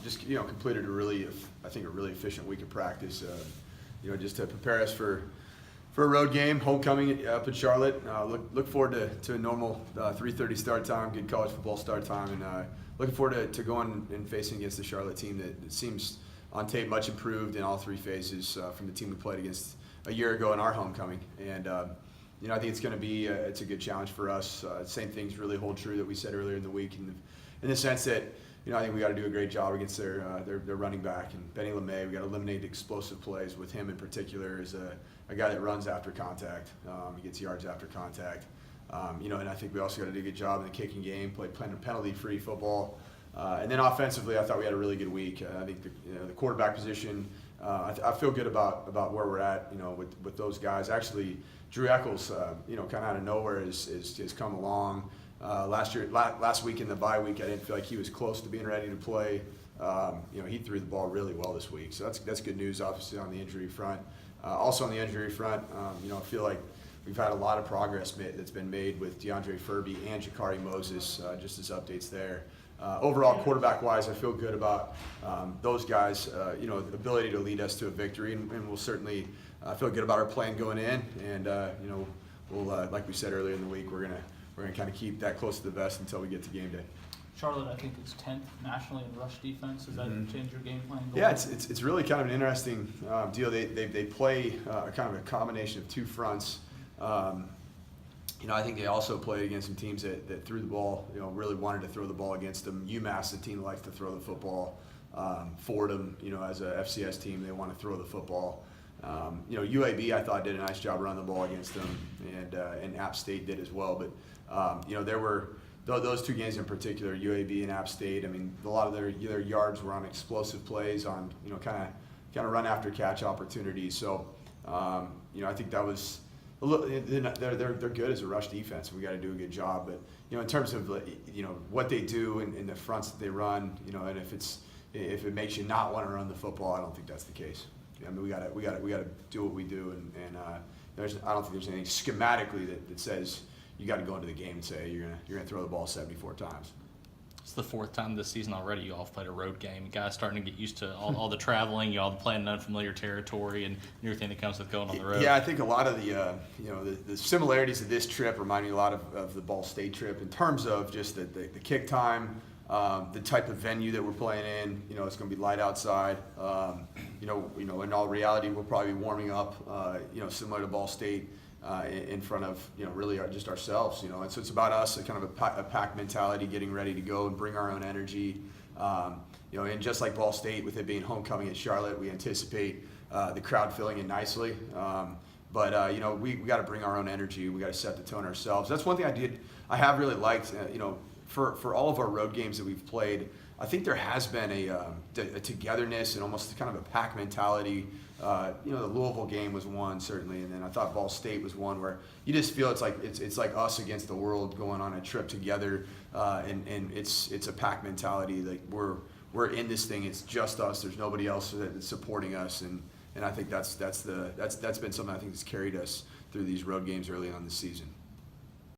just completed a really efficient week of practice. Just to prepare us for a road game, homecoming up in Charlotte. Look forward to a normal 3:30 start time, good college football start time, and looking forward to going and facing against the Charlotte team that seems on tape much improved in all three phases from the team we played against a year ago in our homecoming. And I think it's going to be it's a good challenge for us. Same things really hold true that we said earlier in the week, in the sense that I think we got to do a great job against their running back and Benny LeMay. We got to eliminate explosive plays with him in particular as a guy that runs after contact. He gets yards after contact. And I think we also got to do a good job in the kicking game, play penalty-free football. And then offensively, I thought we had a really good week. I think the quarterback position, I feel good about where we're at, with those guys. Actually, Drew Eccles, kind of out of nowhere has come along. Last week in the bye week, I didn't feel like he was close to being ready to play. He threw the ball really well this week, so that's good news. Obviously on the injury front, also on the injury front, I feel like we've had a lot of progress that's been made with DeAndre Furby and Jakari Moses, just as updates there. Overall, quarterback-wise, I feel good about those guys. The ability to lead us to a victory, and we'll certainly feel good about our plan going in. And we'll, like we said earlier in the week, we're gonna kind of keep that close to the vest until we get to game day. Charlotte, I think, is 10th nationally in rush defense. Does that change your game plan? Yeah, it's really kind of an interesting deal. They play kind of a combination of two fronts. I think they also played against some teams that threw the ball, really wanted to throw the ball against them. UMass, the team that likes to throw the football. Fordham, as a FCS team, they want to throw the football. UAB, I thought, did a nice job running the ball against them, and App State did as well. But, there were those two games in particular, UAB and App State. I mean, a lot of their yards were on explosive plays, on, kind of run after catch opportunities. So, I think that was they're good as a rush defense. We got to do a good job, but in terms of what they do in the fronts that they run, and if it makes you not want to run the football, I don't think that's the case. I mean, we got to do what we do, and I don't think there's anything schematically that says you got to go into the game and say you're gonna throw the ball 74 times. It's the fourth time this season already you all have played a road game. You guys starting to get used to all the traveling, you all playing in unfamiliar territory and everything that comes with going on the road. Yeah, I think a lot of the similarities of this trip remind me a lot of the Ball State trip in terms of just the kick time, the type of venue that we're playing in. It's going to be light outside. In all reality, we'll probably be warming up, similar to Ball State. In front of really just ourselves, and so it's about us, a kind of a pack mentality, getting ready to go and bring our own energy, and just like Ball State, with it being homecoming at Charlotte, we anticipate the crowd filling in nicely, but we got to bring our own energy. We got to set the tone ourselves. That's one thing I have really liked, for all of our road games that we've played. I think there has been a togetherness and almost kind of a pack mentality. The Louisville game was one, certainly, and then I thought Ball State was one where you just feel it's like us against the world going on a trip together, and it's a pack mentality. Like we're in this thing. It's just us. There's nobody else that's supporting us, and I think that's been something I think that's carried us through these road games early on this season.